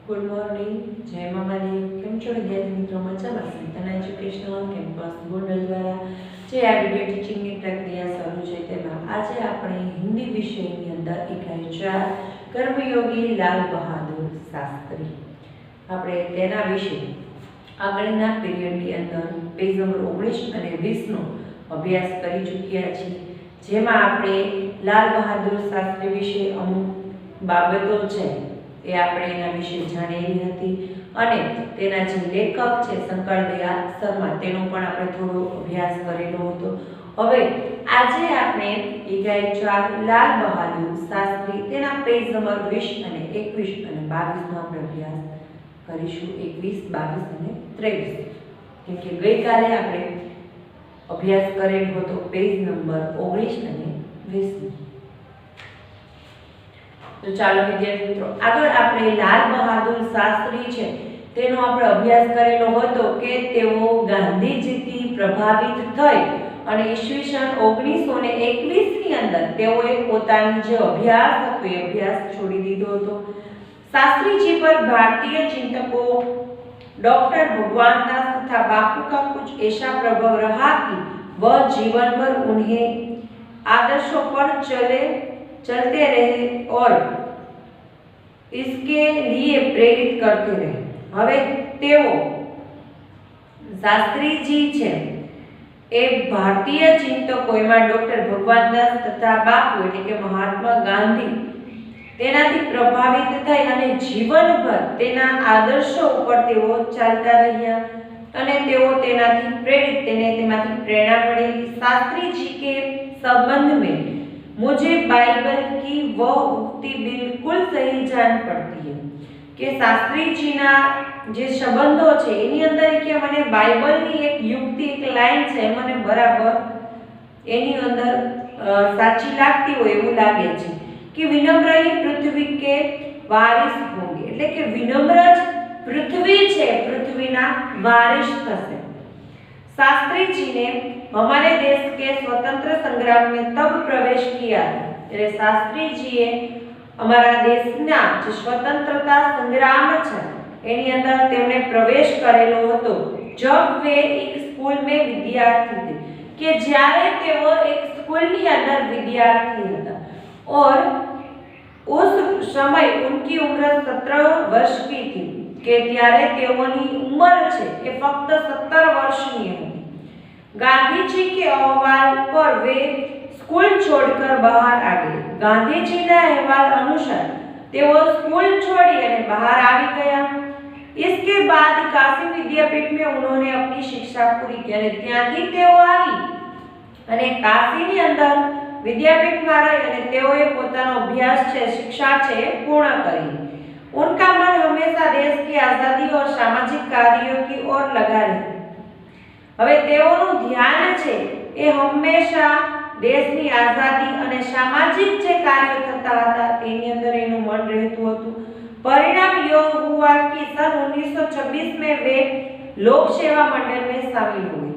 Good morning, જય મામાજી. કેમ છો વિદ્યાર્થી મિત્રો? મજામાં? સંતાન એજ્યુકેશનલ કેમ્પસ ગોંડલ દ્વારા જે આ વિડીયો ટીચિંગની પ્રક્રિયા શરૂ છે તેમાં આજે આપણે હિન્દી વિષયની અંદર ઇકાઈ 4 કર્મયોગી લાલ બહાદુર શાસ્ત્રી આપણે તેના વિશે આગળના પીરિયડની અંદર પેજ નંબર 19 અને 20 નો અભ્યાસ કરી ચૂક્યા છીએ, જેમાં આપણે લાલ બહાદુર શાસ્ત્રી વિશે અમુક બાબતો છે એ આપણે એના વિશે જાણેલી હતી અને તેના જે લેખક છે શંકરદયાળ શર્મા તેનો પણ આપણે થોડો અભ્યાસ કરેલો હતો. હવે આજે આપણે ઇકાઈ 4 લાલ બહાદુર શાસ્ત્રી તેના પેજ નંબર 20 અને 21 અને 22 નો આપણે અભ્યાસ કરીશું. 21, 22 અને 23, કેમ કે ગઈકાલે આપણે અભ્યાસ કરેલો હતો પેજ નંબર 19 અને 20. તો ચાલો વિદ્યાર્થી મિત્રો, આગળ આપણે લાલ બહાદુર શાસ્ત્રી છે તેનો આપણે અભ્યાસ કરેલો હતો કે તેઓ ગાંધીજીથી પ્રભાવિત થઈ અને ઈસવીસન 1921 ની અંદર તેઓએ પોતાની જે અભ્યાસ હતો એ અભ્યાસ છોડી દીધો હતો. शास्त्री जी पर भारतीय चिंतकों डॉक्टर भगवान दास तथा बापू का कुछ ऐसा प्रभाव रहा कि वह जीवन भर उन्हें आदर्शों पर चलते रहे और इसके लिए प्रेरित करते रहे. હવે તેઓ શાસ્ત્રીજી છે એ ભારતીય ચિંતકો એમાં ડોક્ટર ભગવાનદાસ તથા બાપુ એટલે કે મહાત્મા ગાંધી તેનાથી પ્રભાવિત થઈ અને જીવનભર તેના આદર્શો ઉપર તેઓ ચાલતા રહ્યા અને તેઓ તેનાથી પ્રેરિત તેમાંથી પ્રેરણા મળેલી. शास्त्री जी के संबंध में मुझे बाइबल की वह उक्ति बिल्कुल सही जान पड़ती है કે શાસ્ત્રીજીના જે સંબંધો છે એની અંદર કે મને બાઇબલની એક યુક્તિ એક લાઈન છે મને બરાબર એની અંદર સાચી લાગતી હોય એવું લાગે છે કે વિનમ્ર ही पृथ्वी के वारिस होंगे એટલે કે વિનમ્ર જ પૃથ્વી છે પૃથ્વીના વારિસ થશે. शास्त्री जी ने हमारे देश के स्वतंत्र संग्राम में तब प्रवेश किया એટલે શાસ્ત્રી જીએ અમારા દેશના જે સ્વતંત્રતા સંગ્રામ છે એની અંદર તેમણે પ્રવેશ કરેલો હતો. जब वे एक स्कूल में विद्यार्थी थे કે જ્યારે તેઓ એક સ્કૂલની અંદર વિદ્યાર્થી હતા और उस समय उनकी उम्र 17 वर्ष की थी કે ત્યારે તેઓની ઉંમર છે એ ફક્ત 17 વર્ષની હતી. गांधी जी के अहवाल पर वे स्कूल छोड़कर बाहर आ गए. गांधीजीના અહેવાલ અનુસાર તેઓ સ્કૂલ છોડી અને બહાર આવી ગયા. इसके बाद काशी विद्यापीठ में उन्होंने अपनी शिक्षा पूरी की અને ત્યાંથી તેઓ આવી અને કાશીની અંદર विद्यापीठ में रही અને તેઓએ પોતાનો અભ્યાસ છે શિક્ષા છે પૂર્ણ કરી. उनका मन हमेशा देश की आजादी और सामाजिक कार्यों की ओर लगा रहा. હવે તેઓનું ધ્યાન છે એ હંમેશા દેશની આઝાદી અને સામાજિક જે કાર્યો થતા હતા તેની અંદર એનું મન રહેતું હતું. परिणाम यह हुआ कि सन 1926 में वे लोक सेवा मंडल में शामिल हुए.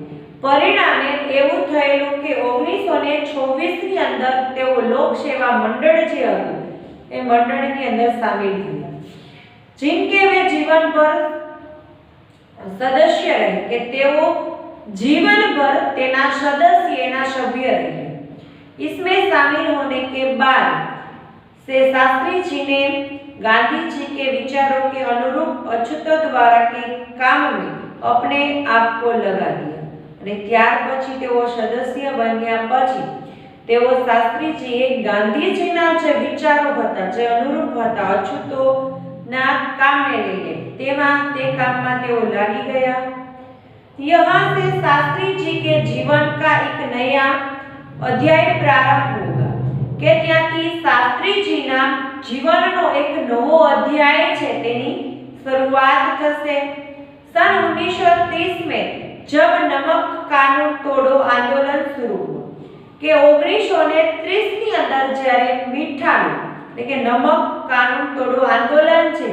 परिणामे એવું થયેલું કે 1926 ની અંદર તેઓ લોક સેવા મંડળ જે હતું એ મંડળની અંદર શામિલ થયા, जिनके वे जीवन भर सदस्य रहे કે તેઓ जीवन भर तेना सदस्य एना सभ्य रहे. इसमें शामिल होने के बाद से शास्त्री जी ने गांधी जी के विचारों के अनुरूप अछूतों द्वारा के काम में अपने आप को लगा दिया અને ત્યાર પછી તેઓ સદસ્ય બન્યા પછી તેઓ શાસ્ત્રીજીએ ગાંધીજીના જે વિચારો હતા જે અનુરૂપ હતા અછૂતોના કામને લઈને તેમાં તે કામમાં તેઓ લાગી ગયા. यहाँ से शास्त्री जी के जीवन का एक नया अध्याय प्रारंभ होगा કે ત્યાંથી શાસ્ત્રીજીના જીવનનો એક નવો અધ્યાય છે તેની શરૂઆત થશે. सन 1930 में जब नमक कानून तोड़ो आंदोलन शुरू हुआ કે 1930 ની અંદર જ્યારે મીઠાનું એટલે કે નમક કાનૂન તોડો આંદોલન છે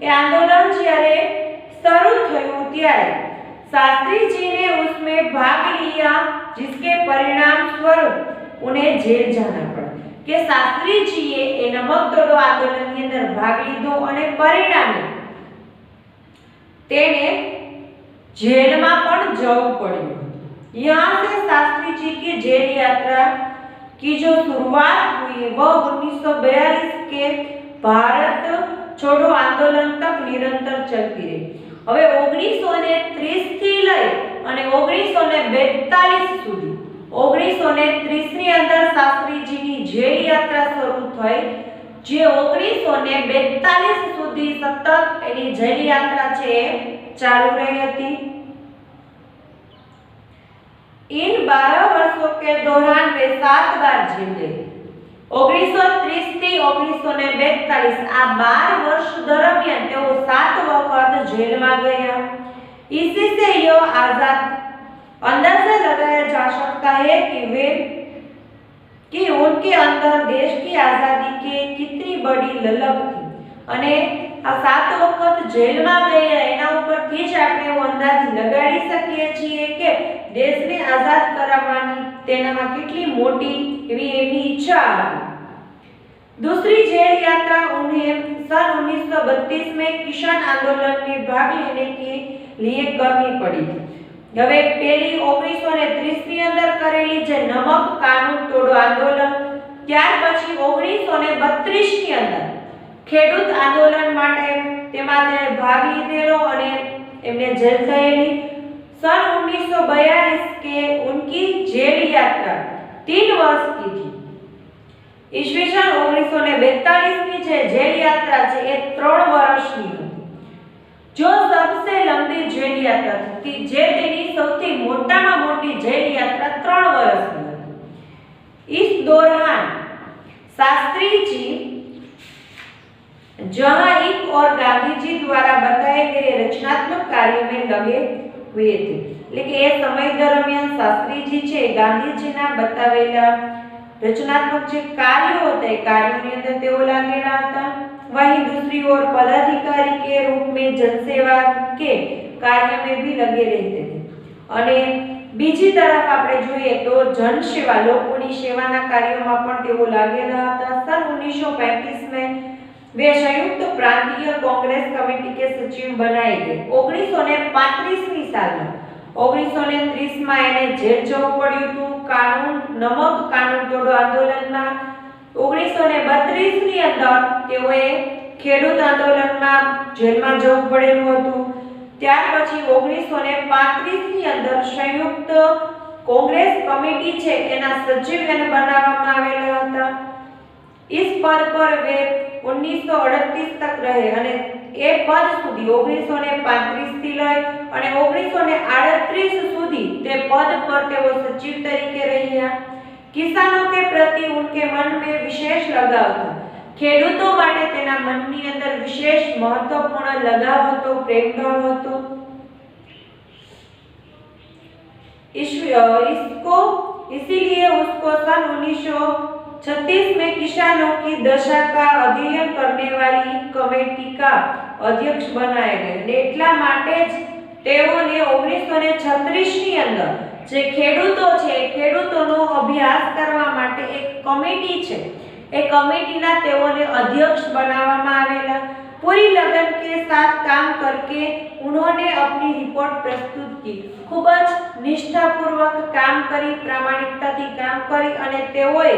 એ આંદોલન જ્યારે શરૂ થયું ત્યારે शास्त्री जी ने उसमें भाग लिया, जिसके परिणाम स्वरूप उन्हें जेल जाना पड़ा. કે શાસ્ત્રીજીએ એ નમક તોડો આંદોલનની અંદર ભાગ લીધો અને પરિણામે तेने जेल में पण जવું પડ્યું। यहाँ से शास्त्री जी की जेल यात्रा की जो शुरुआत हुई वह 1942 के भारत छोड़ो आंदोलन तक निरंतर चलती रही। હવે 1930 થી લઈ અને 1942 સુધી 1930 ની અંદર શાસ્ત્રીજીની જેલ યાત્રા શરૂ થઈ, જે 1942 સુધી સતત એની જેલ યાત્રા છે ચાલુ રહી હતી। इन 12 वर्षों के दौरान वे 7 बार जेल गए। 1930 થી 1942 આ 12 વર્ષ દરમિયાન તેઓ 7 વખત જેલમાં ગયા। इसी से यह आजाद अंदाजा लगाया जा सकता है कि उनके अंदर देश की आजादी की कितनी बड़ी ललक थी। અને આ 7 વખત જેલમાં ગયા એના ઉપરથી જ આપણે એવો અંદાજ લગાડી શકીએ છીએ કે દેશને આઝાદ કરાવવાની તેનામાં કેટલી મોટી એવી એમની ઈચ્છા હતી। दूसरी जेल यात्रा उन्हें सन 1932 में किसान आंदोलन में भाग लेने के लिए करनी पड़ी। હવે પહેલી 1930 ની અંદર કરેલી જે નમક કાનૂન તોડો આંદોલન, ત્યાર પછી 1932 ની અંદર ખેડૂત આંદોલન માટે તેમાં તેણે ભાગ લીધેલો અને એમને જેલ થયેલી। सन 1942 के उनकी जेल यात्रा 3 वर्ष की थी। ईस्वीसन 1942 की જે જેલ યાત્રા છે એ 3 વર્ષની હતી। जो सबसे लंबी जेल यात्रा थी, જે તેની સૌથી મોટામાં મોટી જેલ યાત્રા 3 વર્ષની હતી। इस दौरान शास्त्री जी जहां एक और गांधी जी द्वारा बताए गए रचनात्मक कार्यों में लगे हुए थे। એટલે કે એ સમય દરમિયાન શાસ્ત્રીજી છે ગાંધીજીના બતાવેલા રચનાત્મક જે કાર્યો હતા એ કાર્યોની અંદર તેઓ લાગેલા હતા। वहीं दूसरी ओर पदाधिकारी के रूप में जनसेवा के कार्य में भी लगे रहते थे। અને બીજી તરફ આપણે જોઈએ તો જનસેવા લોકોની સેવાના કાર્યોમાં પણ તેઓ લાગેલા હતા। सन 1935 में वे संयुक्त प्रांतीय कांग्रेस कमेटी के सचिव बनाए गए। 1935 सालમાં 1930 માં એને જેલ જવું પડ્યું હતું કાનૂન નમક કાનૂન તોડો આંદોલનમાં। 1932 ની અંદર તેઓએ ખેડૂત આંદોલનમાં જેલમાં જવું પડેલું હતું। ત્યાર પછી 1935 ની અંદર સંયુક્ત કોંગ્રેસ કમિટી છે એના સચિવ એને બનાવવામાં આવેલા હતા। इस पद पर वे 1938 तक रहे અને એ પદ સુધી 1935 થી લઈ અને 1938 સુધી તે પદ પર તેઓ સચિવ તરીકે રહ્યા। किसानों के प्रति उनके मन में विशेष लगाव था। ખેડૂતો માટે તેના મનની અંદર વિશેષ મહત્વપૂર્ણ લગાવ હતો, પ્રેમ ભાવ હતો। इसीलिए उसको सन 1936 में किसानों की दशा का अध्ययन करने वाली कमेटी का अध्यक्ष बनाया गया। એટલા માટે જ તેઓને 1936 ની અંદર જે ખેડૂતો છે ખેડૂતોનો અભ્યાસ કરવા માટે એક કમિટી છે એ કમિટીના તેઓને અધ્યક્ષ બનાવવામાં આવેલા। पूरी लगन के साथ काम करके उन्होंने अपनी रिपोर्ट प्रस्तुत की। खूब ज निष्ठापूर्वक काम करी, प्रामाणिकताથી काम કરી અને તેઓએ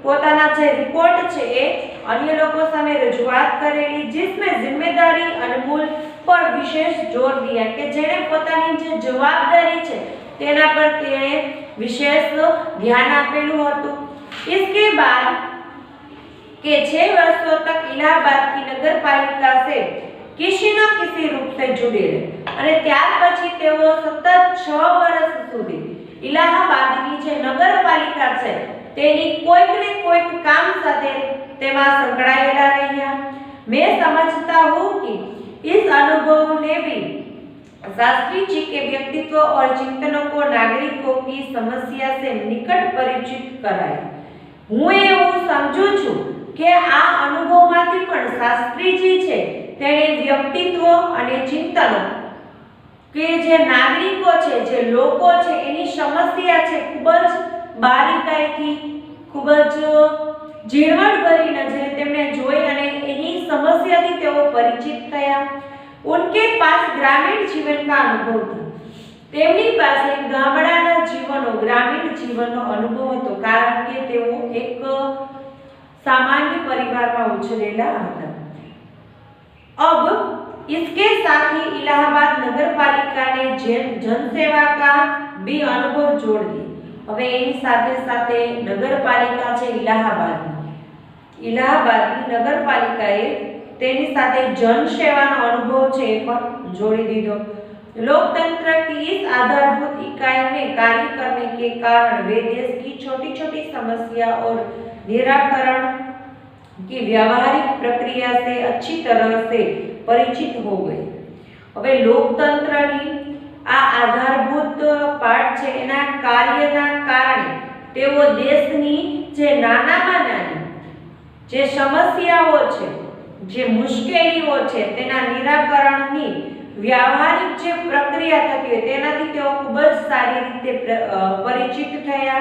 પોતાના જે રિપોર્ટ છે એ અન્ય લોકો સામે રજૂઆત કરેલી, जिसमें जिम्मेदारी अनमोल पर विशेष जोर दिया કે જેણે પોતાની જે જવાબદારી છે તેના પર તેણે વિશેષ ધ્યાન આપેલું હતું। इसके बाद के 6 वर्षों तक इलाहाबाद की नगर पालिका से किसी न किसी रूप से जुड़े रहे અને ત્યાર પછી તેઓ સતત 6 વર્ષ સુધી इलाहाबादની જે નગરપાલિકા છે તેની કોઈક ને કોઈક કામ સાથે તેમાં સંકળાયેલા રહ્યા। मैं समझता हूँ कि इस अनुभव ने भी शास्त्री जी के व्यक्तित्व और चिंतनों को नागरिकों की समस्या से निकट परिचित कराया। હું એવું સમજુ છું કે આ અનુભવમાંથી પણ શાસ્ત્રીજી છે તેણે વ્યક્તિત્વ અને ચિંતનો કે જે નાગરિકો છે જે લોકો છે એની સમસ્યા છે ખૂબ જ બારીકાઈથી ખૂબ જ ઝીણવટભરી નજરે તેમણે જોઈ અને એની સમસ્યાથી તેઓ પરિચિત થયા। उनके पास ग्रामीण जीवन का अनुभव था। તેમની પાસે ગામડાના જીવનનો ગ્રામીણ જીવનનો અનુભવ હતો, કારણ કે તેઓ એક सामान्य परिवार में उछरेला હતા। अब इसके साथ ही इलाहाबाद नगर पालिका ने जनसेवा का भी अनुभव जोड़ दिए। હવે એની સાથે સાથે નગરપાલિકા છે ઇલાહાબાદની નગરપાલિકાએ તેની સાથે जनसेवाનો अनुभव છે એ પણ જોડી દીધો। लोकतंत्र की इस आधारभूत इकाई में कार्य करने के कारण वे देश की छोटी छोटी समस्या और निराकरण की व्यावहारिक प्रक्रिया से अच्छी तरह से परिचित हो गए। હવે લોકતંત્રની આ આધારભૂત પાઠ છે એના કાર્યના કારણે તેઓ દેશની જે નાનામાં નાની જે સમસ્યાઓ છે, જે મુશ્કેલીઓ છે તેના નિરાકરણની व्यावहारिक जो प्रक्रिया थती है तेनाथी तेओ खूब ज सारी रीते परिचित थया।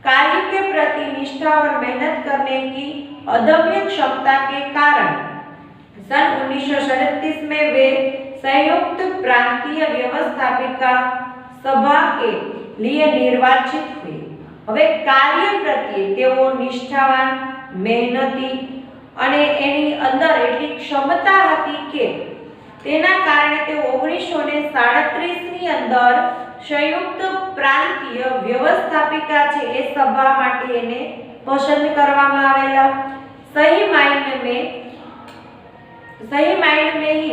कार्य के प्रति निष्ठा और मेहनत करने की अदम्य क्षमता के कारण सन 1937 में वे संयुक्त प्रांतीय व्यवस्थापिका सभा के लिए निर्वाचित हुए। હવે કાર્ય પ્રત્યે તેઓ નિષ્ઠાવાન, મહેનતી અને એની અંદર એટલી ક્ષમતા હતી કે તેના કારણે તે 1937 ની અંદર સંયુક્ત પ્રાંતીય વ્યવસ્થાપિકા છે એ સભા માટે એને પસંદ કરવામાં આવેલા। सही मायने में ही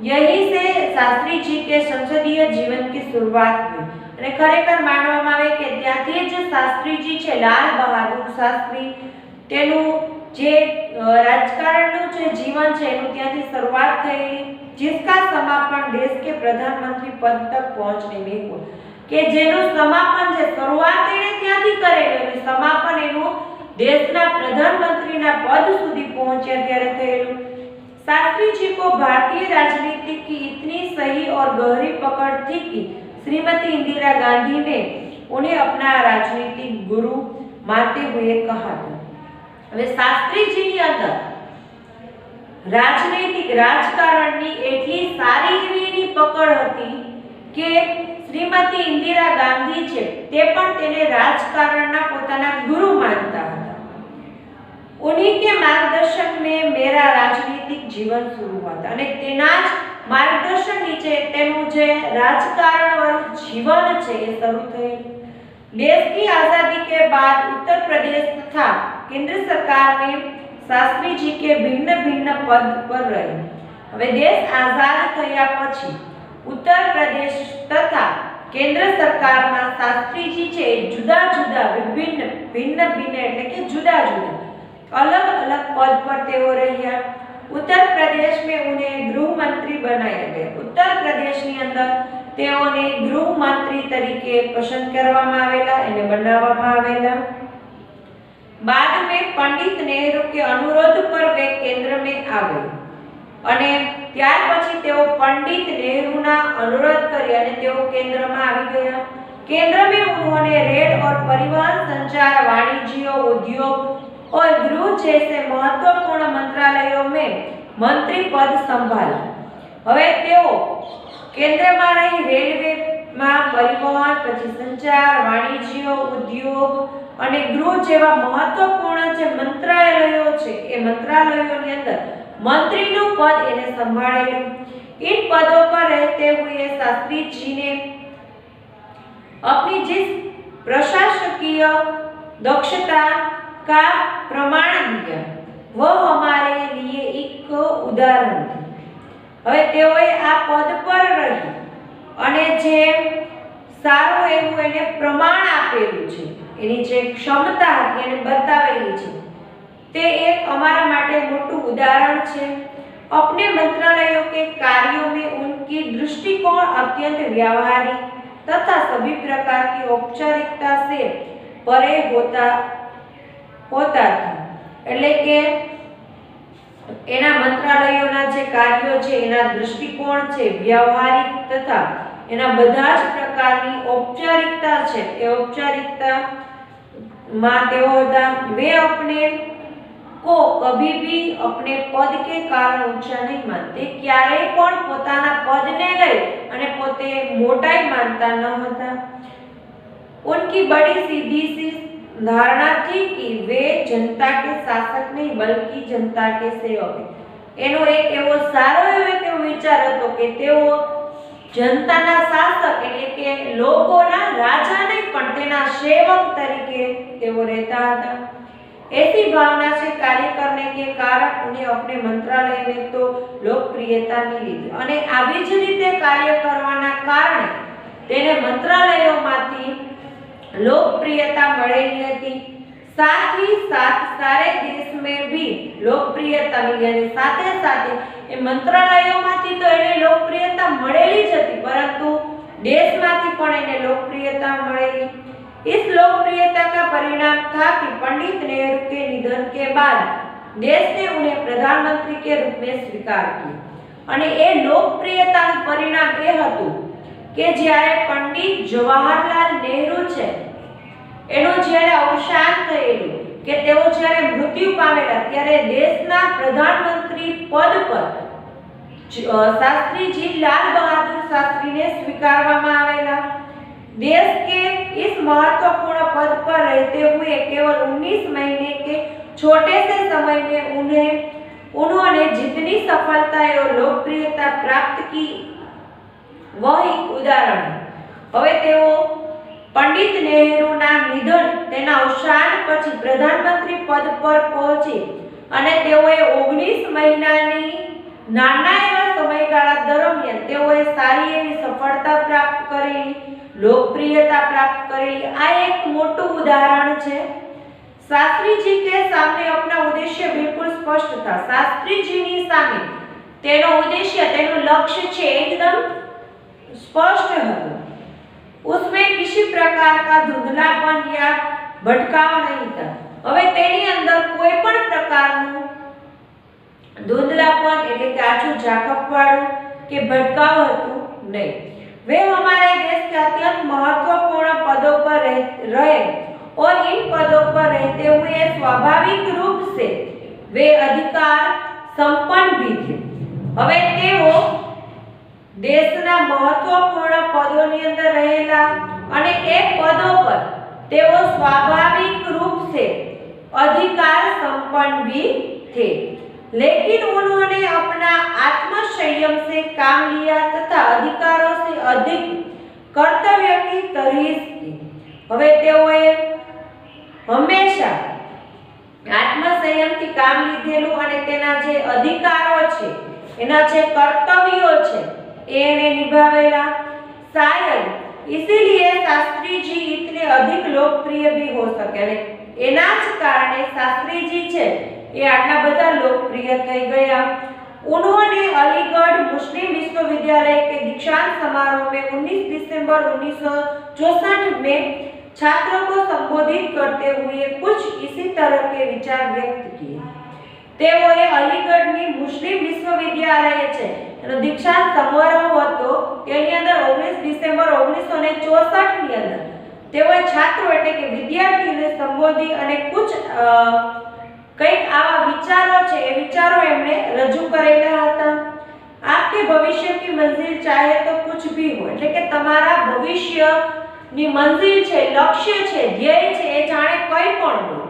यही से शास्त्री जी के संसदीय जीवन की शुरुआत हुई। અને ખરેખર માનવામાં આવે કે ત્યાંથી જ શાસ્ત્રીજી છે લાલ બહાદુર શાસ્ત્રી તેનું જે રાજકારણનું જે જીવન છે એનું ત્યાંથી શરૂઆત થયેલી, जिसका समापन देश के प्रधानमंत्री पद तक पहुंचने में हुआ। के जेનું સમાપન છે શરૂઆત એને ત્યાંથી કરેલી અને સમાપન એનું દેશના પ્રધાનમંત્રીના પદ સુધી પહોંચ્યા ત્યારે થયેલું। शास्त्री जी को भारतीय राजनीति की इतनी सही और गहरी पकड़ थी कि श्रीमती इंदिरा गांधी ने उन्हें अपना राजनीतिक गुरु मानते हुए कहा था। હવે શાસ્ત્રીજીની અંદર राजनैतिक राजकारणनी एटली सारी एवी पकड़ हती के श्रीमती इंदिरा गांधी छे ते पण तेने राजकारणना पोताना गुरु मानता हता। उन्हीं के मार्गदर्शन में मेरा राजनीतिक जीवन शुरू हुआ था અને તેના જ માર્ગદર્શન નીચે તેનું જે રાજકારણવાળું જીવન છે એ શરૂ થયું। देश की आजादी के बाद उत्तर प्रदेश तथा केंद्र सरकार में शास्त्री जी के भिन्न भिन्न पद पर रहे। હવે દેશ આઝાદ થયા પછી ઉત્તર પ્રદેશ તથા કેન્દ્ર સરકારમાં શાસ્ત્રીજી છે જુદા જુદા વિભિન્ન ભિન્ન ભિન્ન એટલે કે જુદા જુદા अलग अलग पद पर तेओ રહ્યા। उत्तर प्रदेश में उन्हें गृह मंत्री बनाया गया। उत्तर प्रदेश ની અંદર તેઓને ગૃહ મંત્રી તરીકે પસંદ કરવામાં આવેલા, એને બનાવવામાં આવેલા। बाद में पंडित नेहरू के अनुरोध पर वे केंद्र में आ गए અને ત્યાર પછી તેઓ पंडित नेहरूना अनुरोध કરી અને તેઓ કેન્દ્રમાં આવી ગયા। केंद्र में उन्होंने रेल और परिवहन, संचार, वाणिज्य, उद्योग और गृह जैसे महत्वपूर्ण मंत्रालयों में मंत्री पद संभाला। હવે તેઓ કેન્દ્રમાં રહી રેલવેમાં, પરિવહન, પછી સંચાર, વાણિજ્ય, ઉદ્યોગ અને ગૃહ જેવા મહત્વપૂર્ણ જે મંત્રાલયો છે એ મંત્રાલયોની અંદર મંત્રીનું પદ એને સંભાળેલું। इन पदों पर रहते हुए शास्त्री जी ने अपनी जिस प्रशासकीय दक्षता का प्रमाण दिया वह हमारे लिए एक उदाहरण है। હવે તેઓએ આ પદ પર રહી અને જે સારું એવું એને પ્રમાણ આપેલું છે, એની જે ક્ષમતા હતી એને બતાવેલી છે, તે એક અમારા માટે મોટું ઉદાહરણ છે। अपने मंत्रालयों के कार्यों में उनकी दृष्टिकोण अत्यंत व्यावहारिक तथा सभी प्रकार की औपचारिकता से परे होता था। એટલે કે એના મંત્રાલયોના જે કાર્યો છે એના દૃષ્ટિકોણ છે વ્યવહારિક તથા એના બધા જ પ્રકારની ઔપચારિકતા છે એ ઔપચારિકતા માં તેઓ હતા। वे अपने को कभी भी अपने पद के कारण ऊंचा नहीं मानते, क्यारेय पण पोताना पदने लई अने पोते मोटाई मानता न हता। उनकी बड़ी सीधी सी धारणा थी कि वे जनता के शासक नहीं बल्कि जनता के सेवक है। एनो एक एवो सारो एवो विचार हतो के तेओ जनताना शासक એટલે કે લોકોના રાજા નહીં પણ તેના સેવક તરીકે તેઓ રહેતા હતા। ऐसी भावना से कार्य करने के कारण उन्हें अपने मंत्रालय में तो लोकप्रियता मिली અને આવી જ રીતે કાર્ય કરવાના કારણે તેને મંત્રાલયોમાંથી लोकप्रियता મળેલી હતી। साथ ही साथ सारे देश में भी लोकप्रियता मिली અને સાથે સાથે એ મંત્રાલયોમાંથી તો એને लोकप्रियता મળેલી જ હતી પરંતુ દેશમાંથી પણ એને लोकप्रियता મળેલી। इस लोकप्रियता का परिणाम था कि पंडित नेहरू के निधन के बाद देश ने उन्हें प्रधानमंत्री के रूप में स्वीकार किया અને એ लोकप्रियताનું પરિણામ એ હતું કે જ્યારે પંડિત જવાહરલાલ નેહરુ છે એનો જ્યારે અવસાન થયેલું કે તેઓ જ્યારે મૃત્યુ પામેલા ત્યારે દેશના પ્રધાનમંત્રી પદ પર શાસ્ત્રીજી લાલ બહાદુર શાસ્ત્રીને स्वीकारવામાં આવેલા। देश के इस महत्वपूर्ण पद पर रहते हुए केवल 19 महीने के छोटे से समय में उन्होंने जितनी सफलता और लोकप्रियता प्राप्त की वह एक उदाहरण है। હવે તેઓ પંડિત નેહરુના નિધન તેના અવસાન પછી પ્રધાનમંત્રી પદ પર પહોંચી અને તેઓએ 19 મહિનાની નાના એવા સમયગાળા દરમિયાન તેઓએ સારી એવી સફળતા પ્રાપ્ત કરી, लोकप्रियता प्राप्त करेली। आ एक मोटू उदाहरण है। शास्त्री जी के सामने अपना उद्देश्य बिल्कुल स्पष्ट था। शास्त्री जी नी सामे तेनो उद्देश्य तेनो लक्ष्य छे एकदम स्पष्ट हतो। उसमें किसी प्रकार का धुंधलापन या भटकाव नहीं था। હવે તેની અંદર કોઈ પણ પ્રકારનું ધુંધલાપન એટલે કે આછું ઝાકપવાળું કે ભટકાવ હતું નહીં। वे हमारे देश के अत्यंत महत्वपूर्ण पदों पर रहे और इन पदों पर रहते हुए स्वाभाविक रूप से वे अधिकार संपन्न भी थे। હવે તેઓ દેશના મહત્વપૂર્ણ પદોની અંદર રહેલા અને એ પદો પર તેઓ स्वाभाविक रूप से अधिकार संपन्न भी थे, लेकिन उन्होंने अपना आत्मसंयम से काम लिया तथा अधिकारों से अधिक कर्तव्य की तरीस की। હવે તેઓએ હંમેશા આત્મસંયમથી કામ લીધેલું અને તેના જે અધિકારો છે એના જે કર્તવ્યો છે એને નિભાવેલા। शायद इसीलिए शास्त्री जी इतने अधिक लोकप्रिय भी हो सके અને એના જ કારણે શાસ્ત્રી जी છે ये आटला बधा लोकप्रिय થઈ ગયા। उन्होंने अलीगढ़ मुस्लिम विश्वविद्यालय के दीक्षांत समारोह में 19 दिसंबर 1964 में छात्रों को संबोधित करते हुए कुछ इसी तरह के विचार व्यक्त किए। તેઓએ અલીગઢની મુસ્લિમ વિશ્વવિદ્યાલય છે એનો દીક્ષાંત સમારોહ હતો તેની અંદર 19 ડિસેમ્બર 1964 ની અંદર તેઓએ છાત્રો એટલે કે વિદ્યાર્થીઓને સંબોધી અને कुछ कईक आवा विचारो छे ए विचारो एमणे रजू करेला हता। आपके भविष्य की मंजिल चाहे तो कुछ भी हो એટલે કે તમારા ભવિષ્યની મંજિલ છે, લક્ષ્ય છે, ધ્યેય છે એ જાણે કંઈ પણ હોય।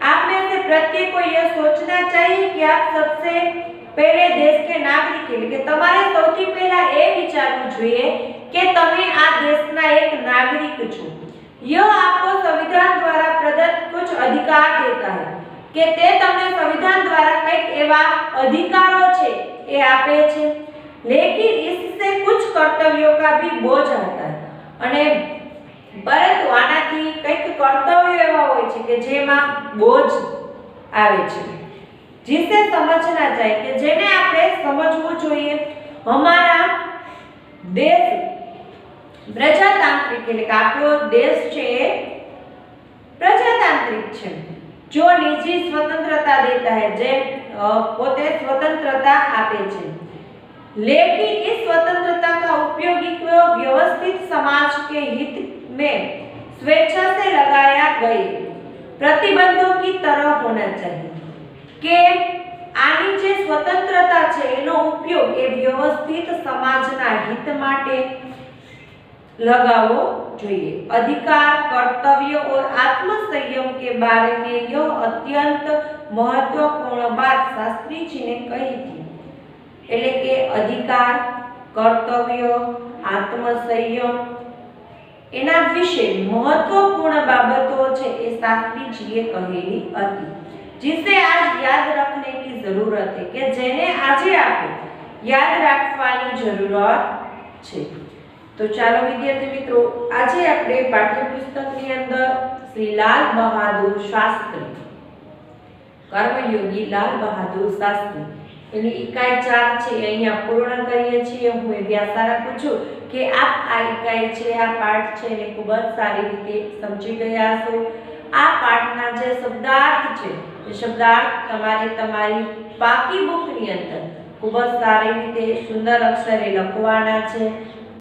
आप में से प्रत्येक को यह सोचना चाहिए कि आप सबसे पहले देश के नागरिक એટલે કે તમારે સૌથી પહેલા એ વિચારવું જોઈએ કે તમે આ દેશના એક નાગરિક છો। यह आपको संविधान द्वारा प्रदत्त कुछ अधिकार देता है कि ते तमने संविधान द्वारा कईक एवा अधिकारों छे ए आपे छे, लेकिन इससे कुछ कर्तव्यों का भी बोझ आता है अने परंतु आनाथी कईक कर्तव्यो एवा होय छे के जेमां बोझ आवे छे, जिसे समझना चाहिए कि जेने आपणे समझવું જોઈએ। हमारा देश प्रजातांत्रिक એટલે કે આપણો દેશ છે प्रजातांत्रिक છે जो निजी स्वतंत्रता देता है जे પોતે स्वतंत्रता આપે છે, लेकिन इस स्वतंत्रता का उपयोग व्यवस्थित समाज के हित में स्वेच्छा से लगाया गए प्रतिबंधों की तरह होना चाहिए કે આની જે સ્વતંત્રતા છે એનો ઉપયોગ એ વ્યવસ્થિત સમાજના હિત માટે लगावो જોઈએ। अधिकार, कर्तव्य और आत्म संयम के बारे में यह अत्यंत महत्वपूर्ण बात शास्त्री जी ने कही थी। એટલે કે અધિકાર, કર્તવ્ય, આત્મ સંયમ એના વિશે મહત્વપૂર્ણ બાબતો છે એ શાસ્ત્રી જીએ કહેલી હતી, जिसे आज याद रखने की जरूरत है કે જેને આજે આપણે યાદ રાખવાની જરૂરત છે। तो ચાલો વિદ્યાર્થી મિત્રો, આજે આપણે પાઠ્યપુસ્તકની અંદર શ્રી લાલ બહાદુર શાસ્ત્રી, કર્મયોગી લાલ બહાદુર શાસ્ત્રી એની इकाई 4 છે અહીંયા પૂર્ણ કરીએ છીએ। હું એવી આશા રાખું છું કે આપ આ इकाई છે, આ પાઠ છે એને ખૂબ જ સારી રીતે સમજી ગયા છો। આ પાઠના જે શબ્દાર્થ છે એ શબ્દાર્થ તમારે તમારી બાકી બુકની અંદર ખૂબ જ સારી રીતે સુંદર અક્ષરે લખવાના છે।